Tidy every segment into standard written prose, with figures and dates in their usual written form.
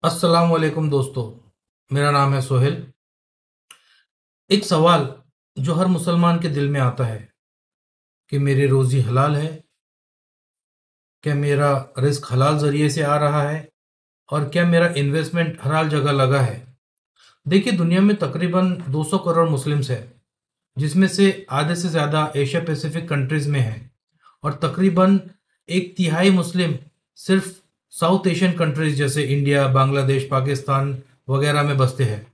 अस्सलाम वालेकुम दोस्तों। मेरा नाम है सोहेल। एक सवाल जो हर मुसलमान के दिल में आता है कि मेरी रोज़ी हलाल है, क्या मेरा रिस्क हलाल ज़रिए से आ रहा है और क्या मेरा इन्वेस्टमेंट हलाल जगह लगा है। देखिए, दुनिया में तकरीबन 200 करोड़ मुस्लिम्स हैं, जिसमें से आधे से ज़्यादा एशिया पैसिफिक कंट्रीज़ में हैं और तकरीबन एक तिहाई मुस्लिम सिर्फ साउथ एशियन कंट्रीज़ जैसे इंडिया, बांग्लादेश, पाकिस्तान वगैरह में बसते हैं।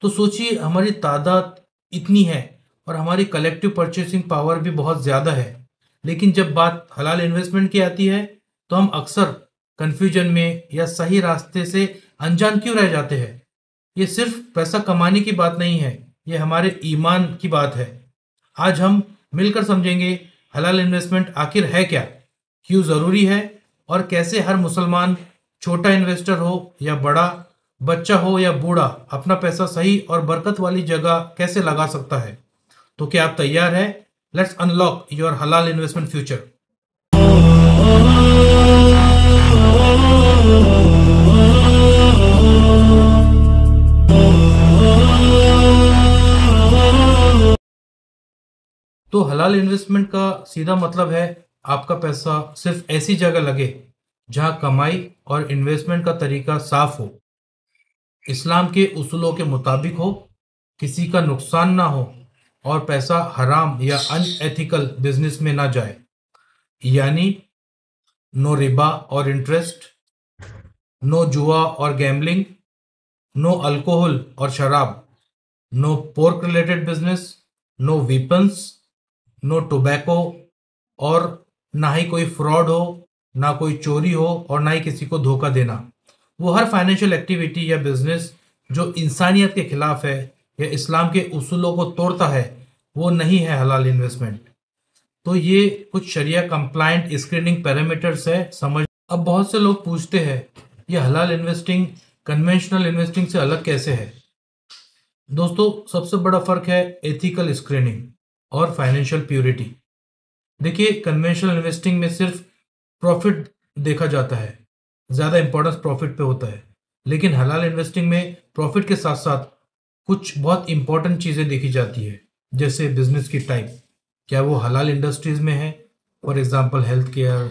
तो सोचिए, हमारी तादाद इतनी है और हमारी कलेक्टिव परचेसिंग पावर भी बहुत ज़्यादा है, लेकिन जब बात हलाल इन्वेस्टमेंट की आती है तो हम अक्सर कन्फ्यूजन में या सही रास्ते से अनजान क्यों रह जाते हैं। ये सिर्फ पैसा कमाने की बात नहीं है, ये हमारे ईमान की बात है। आज हम मिलकर समझेंगे हलाल इन्वेस्टमेंट आखिर है क्या, क्यों ज़रूरी है और कैसे हर मुसलमान, छोटा इन्वेस्टर हो या बड़ा, बच्चा हो या बूढ़ा, अपना पैसा सही और बरकत वाली जगह कैसे लगा सकता है। तो क्या आप तैयार हैं? लेट्स अनलॉक योर हलाल इन्वेस्टमेंट फ्यूचर। तो हलाल इन्वेस्टमेंट का सीधा मतलब है आपका पैसा सिर्फ ऐसी जगह लगे जहां कमाई और इन्वेस्टमेंट का तरीका साफ हो, इस्लाम के उसूलों के मुताबिक हो, किसी का नुकसान ना हो और पैसा हराम या अनएथिकल बिजनेस में ना जाए। यानी नो रिबा और इंटरेस्ट, नो जुआ और गैम्बलिंग, नो अल्कोहल और शराब, no pork related business, no weapons, no tobacco, और ना ही कोई फ्रॉड हो, ना कोई चोरी हो और ना ही किसी को धोखा देना। वो हर फाइनेंशियल एक्टिविटी या बिजनेस जो इंसानियत के खिलाफ है या इस्लाम के उसूलों को तोड़ता है, वो नहीं है हलाल इन्वेस्टमेंट। तो ये कुछ शरिया कंप्लायंट स्क्रीनिंग पैरामीटर्स है, समझ। अब बहुत से लोग पूछते हैं, ये हलाल इन्वेस्टिंग कन्वेंशनल इन्वेस्टिंग से अलग कैसे है। दोस्तों, सबसे बड़ा फर्क है एथिकल स्क्रीनिंग और फाइनेंशियल प्योरिटी। देखिए, कन्वेंशनल इन्वेस्टिंग में सिर्फ प्रॉफिट देखा जाता है, ज़्यादा इंपॉर्टेंस प्रॉफिट पे होता है। लेकिन हलाल इन्वेस्टिंग में प्रॉफिट के साथ साथ कुछ बहुत इंपॉर्टेंट चीज़ें देखी जाती है, जैसे बिजनेस की टाइप, क्या वो हलाल इंडस्ट्रीज में है, for example health care,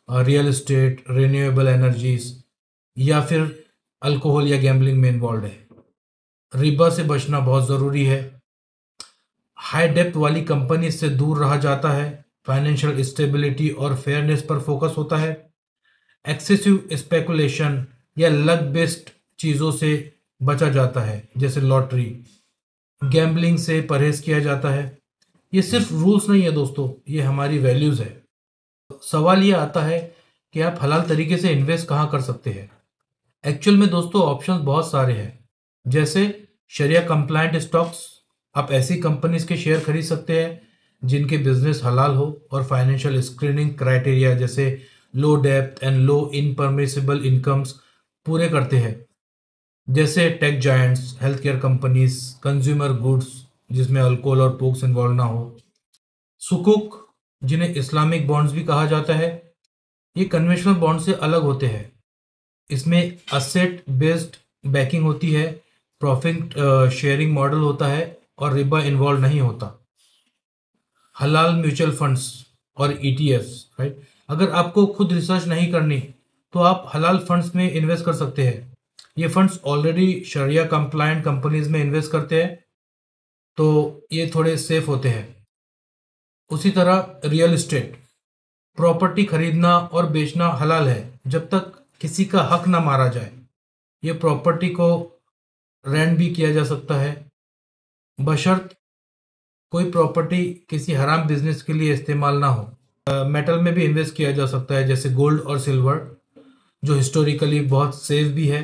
real estate, renewable energies, या फिर अल्कोहल या गैम्बलिंग में इन्वॉल्व है। रिबा से बचना बहुत ज़रूरी है। हाई डेप्थ वाली कंपनी से दूर रहा जाता है। फाइनेंशियल स्टेबिलिटी और फेयरनेस पर फोकस होता है। एक्सेसिव स्पेकुलेशन या लक बेस्ड चीज़ों से बचा जाता है, जैसे लॉटरी, गैम्बलिंग से परहेज किया जाता है। ये सिर्फ रूल्स नहीं है दोस्तों, ये हमारी वैल्यूज़ है। सवाल ये आता है कि आप हलाल तरीके से इन्वेस्ट कहाँ कर सकते हैं। एक्चुअल में दोस्तों, ऑप्शंस बहुत सारे हैं, जैसे शरिया कंप्लायंट स्टॉक्स। आप ऐसी कंपनीज के शेयर खरीद सकते हैं जिनके बिजनेस हलाल हो और फाइनेंशियल स्क्रीनिंग क्राइटेरिया जैसे लो डेप्थ एंड लो इनपरमिसिबल इनकम्स पूरे करते हैं, जैसे tech giants, health care companies, consumer goods जिसमें अल्कोहल और पोक्स इन्वॉल्व ना हो, सुकुक जिन्हें इस्लामिक बॉन्ड्स भी कहा जाता है। ये कन्वेंशनल बॉन्ड से अलग होते हैं, इसमें असेट बेस्ड बैकिंग होती है, प्रॉफिट शेयरिंग मॉडल होता है और रिबा इन्वॉल्व नहीं होता। हलाल म्यूचुअल फंड्स और ईटीएफ्स, राइट। अगर आपको खुद रिसर्च नहीं करनी तो आप हलाल फंड्स में इन्वेस्ट कर सकते हैं। ये फंड्स ऑलरेडी शरिया कंप्लायंट कंपनीज में इन्वेस्ट करते हैं, तो ये थोड़े सेफ होते हैं। उसी तरह रियल एस्टेट, प्रॉपर्टी खरीदना और बेचना हलाल है जब तक किसी का हक ना मारा जाए। ये प्रॉपर्टी को रेंट भी किया जा सकता है, बशर्त कोई प्रॉपर्टी किसी हराम बिजनेस के लिए इस्तेमाल ना हो। मेटल में भी इन्वेस्ट किया जा सकता है, जैसे गोल्ड और सिल्वर, जो हिस्टोरिकली बहुत सेफ भी है।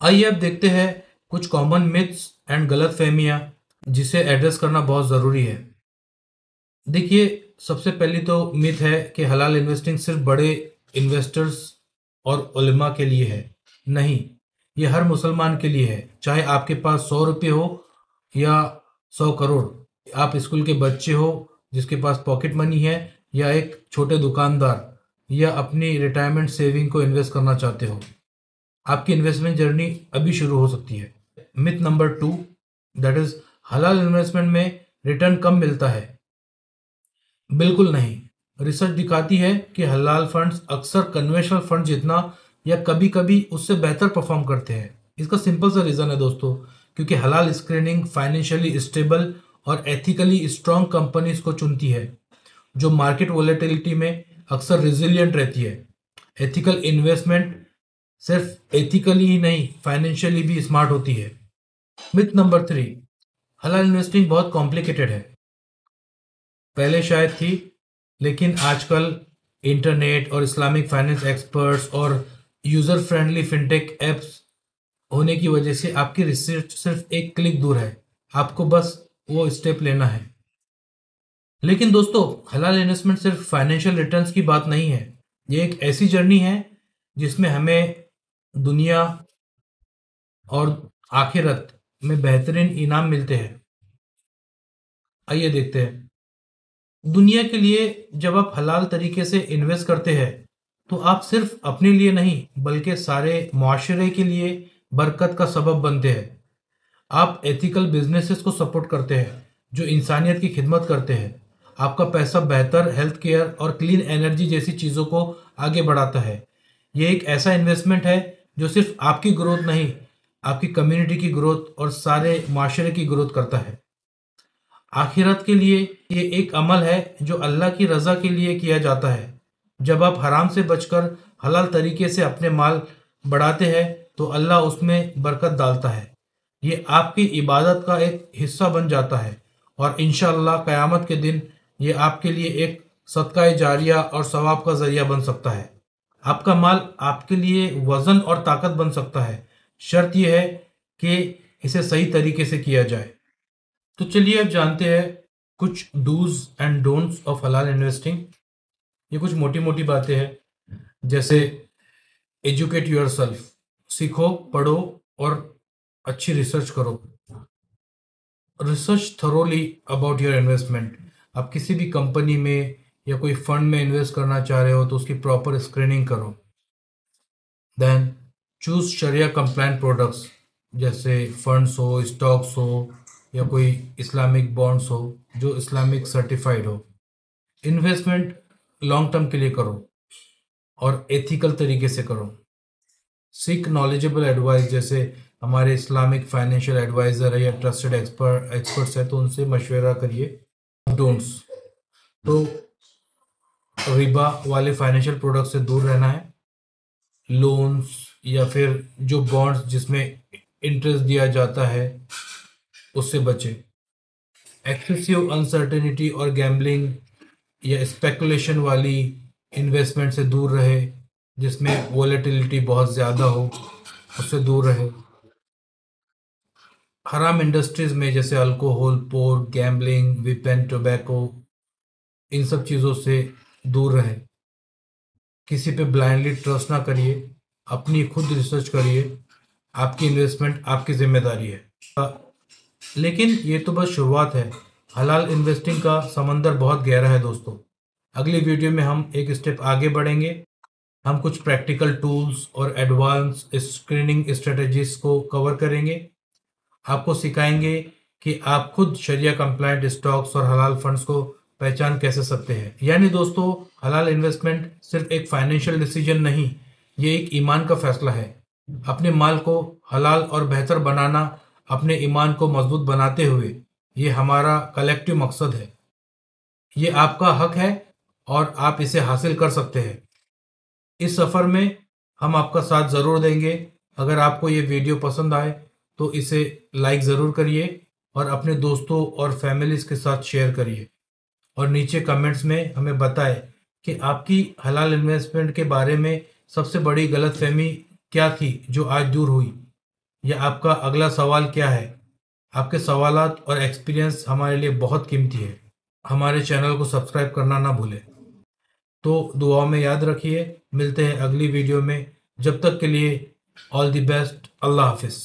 आइए अब देखते हैं कुछ कॉमन मिथ्स एंड गलत फहमियाँ जिसे एड्रेस करना बहुत ज़रूरी है। देखिए, सबसे पहली तो मिथ है कि हलाल इन्वेस्टिंग सिर्फ बड़े इन्वेस्टर्स और उलमा के लिए है। नहीं, ये हर मुसलमान के लिए है, चाहे आपके पास 100 रुपये हो या 100 करोड़। आप स्कूल के बच्चे हो जिसके पास पॉकेट मनी है, या एक छोटे दुकानदार, या अपनी रिटायरमेंट सेविंग को इन्वेस्ट करना चाहते हो। आपकी इन्वेस्टमेंट जर्नी अभी शुरू हो सकती है। मिथ नंबर 2, दैट इज हलाल इन्वेस्टमेंट में रिटर्न कम मिलता है। बिल्कुल नहीं। रिसर्च दिखाती है कि हलाल फंड्स अक्सर कन्वेंशनल फंड जितना या कभी कभी उससे बेहतर परफॉर्म करते हैं। इसका सिंपल सा रीज़न है दोस्तों, क्योंकि हलाल स्क्रीनिंग फाइनेंशियली स्टेबल और एथिकली स्ट्रॉन्ग कंपनीज को चुनती है जो मार्केट वोलेटिलिटी में अक्सर रिजिलियंट रहती है। एथिकल इन्वेस्टमेंट सिर्फ एथिकली ही नहीं, फाइनेंशियली भी स्मार्ट होती है। मिथ नंबर 3, हलाल इन्वेस्टिंग बहुत कॉम्प्लिकेटेड है। पहले शायद थी, लेकिन आजकल इंटरनेट और इस्लामिक फाइनेंस एक्सपर्ट्स और यूज़र फ्रेंडली फिनटेक एप्स होने की वजह से आपकी रिसर्च सिर्फ एक क्लिक दूर है। आपको बस वो स्टेप लेना है। लेकिन दोस्तों, हलाल इन्वेस्टमेंट सिर्फ फाइनेंशियल रिटर्न्स की बात नहीं है। ये एक ऐसी जर्नी है जिसमें हमें दुनिया और आखिरत में बेहतरीन इनाम मिलते हैं। आइए देखते हैं। दुनिया के लिए जब आप हलाल तरीके से इन्वेस्ट करते हैं तो आप सिर्फ अपने लिए नहीं बल्कि सारे माशरे के लिए बरकत का सबब बनते हैं। आप एथिकल बिजनेसेस को सपोर्ट करते हैं जो इंसानियत की खिदमत करते हैं। आपका पैसा बेहतर हेल्थ केयर और क्लीन एनर्जी जैसी चीज़ों को आगे बढ़ाता है। ये एक ऐसा इन्वेस्टमेंट है जो सिर्फ आपकी ग्रोथ नहीं, आपकी कम्युनिटी की ग्रोथ और सारे माशरे की ग्रोथ करता है। आखिरत के लिए ये एक अमल है जो अल्लाह की रज़ा के लिए किया जाता है। जब आप हराम से बचकर हलाल तरीके से अपने माल बढ़ाते हैं तो अल्लाह उसमें बरकत डालता है। ये आपकी इबादत का एक हिस्सा बन जाता है और इंशाअल्लाह क़यामत के दिन ये आपके लिए एक सदका जारिया और सवाब का ज़रिया बन सकता है। आपका माल आपके लिए वज़न और ताकत बन सकता है। शर्त यह है कि इसे सही तरीके से किया जाए। तो चलिए अब जानते हैं कुछ डूज एंड डोंट्स ऑफ हलाल इन्वेस्टिंग। ये कुछ मोटी मोटी बातें हैं, जैसे एजुकेट योरसेल्फ, सीखो, पढ़ो और अच्छी रिसर्च करो। Research thoroughly about your investment. आप किसी भी कंपनी में या कोई फंड में इन्वेस्ट करना चाह रहे हो तो उसकी प्रॉपर स्क्रीनिंग करो। देन चूज शरिया कंप्लायंट प्रोडक्ट्स, जैसे फंड्स हो, स्टॉक्स हो या कोई इस्लामिक बॉन्ड्स हो जो इस्लामिक सर्टिफाइड हो। इन्वेस्टमेंट लॉन्ग टर्म के लिए करो और एथिकल तरीके से करो। सीक नॉलेजेबल एडवाइस, जैसे हमारे इस्लामिक फाइनेंशियल एडवाइज़र है या ट्रस्टेड एक्सपर्ट्स है तो उनसे मशवरा करिए। डोंट्स तो रिबा वाले फाइनेंशियल प्रोडक्ट से दूर रहना है। लोन्स या फिर जो बॉन्ड्स जिसमें इंटरेस्ट दिया जाता है उससे बचें। एक्सेसिव अनसर्टेनिटी और गैम्बलिंग या स्पेकुलेशन वाली इन्वेस्टमेंट से दूर रहे, जिसमें वोलेटिलिटी बहुत ज़्यादा हो, उससे दूर रहे। हराम इंडस्ट्रीज़ में जैसे alcohol, pork, gambling, weapon, tobacco, इन सब चीज़ों से दूर रहे। किसी पे ब्लाइंडली ट्रस्ट ना करिए, अपनी खुद रिसर्च करिए। आपकी इन्वेस्टमेंट आपकी जिम्मेदारी है। लेकिन ये तो बस शुरुआत है। हलाल इन्वेस्टिंग का समंदर बहुत गहरा है दोस्तों। अगली वीडियो में हम एक स्टेप आगे बढ़ेंगे। हम कुछ प्रैक्टिकल टूल्स और एडवांस स्क्रीनिंग स्ट्रेटजीज को कवर करेंगे। आपको सिखाएंगे कि आप खुद शरिया कंप्लायंट स्टॉक्स और हलाल फंड्स को पहचान कैसे सकते हैं। यानी दोस्तों, हलाल इन्वेस्टमेंट सिर्फ एक फाइनेंशियल डिसीजन नहीं, ये एक ईमान का फैसला है। अपने माल को हलाल और बेहतर बनाना, अपने ईमान को मजबूत बनाते हुए, ये हमारा कलेक्टिव मकसद है। ये आपका हक है और आप इसे हासिल कर सकते हैं। इस सफ़र में हम आपका साथ ज़रूर देंगे। अगर आपको ये वीडियो पसंद आए तो इसे लाइक ज़रूर करिए और अपने दोस्तों और फैमिलीज़ के साथ शेयर करिए। और नीचे कमेंट्स में हमें बताएं कि आपकी हलाल इन्वेस्टमेंट के बारे में सबसे बड़ी गलतफहमी क्या थी जो आज दूर हुई, या आपका अगला सवाल क्या है। आपके सवालात और एक्सपीरियंस हमारे लिए बहुत कीमती है। हमारे चैनल को सब्सक्राइब करना ना भूलें। तो दुआओं में याद रखिए। मिलते हैं अगली वीडियो में। जब तक के लिए ऑल द बेस्ट। अल्लाह हाफिज़।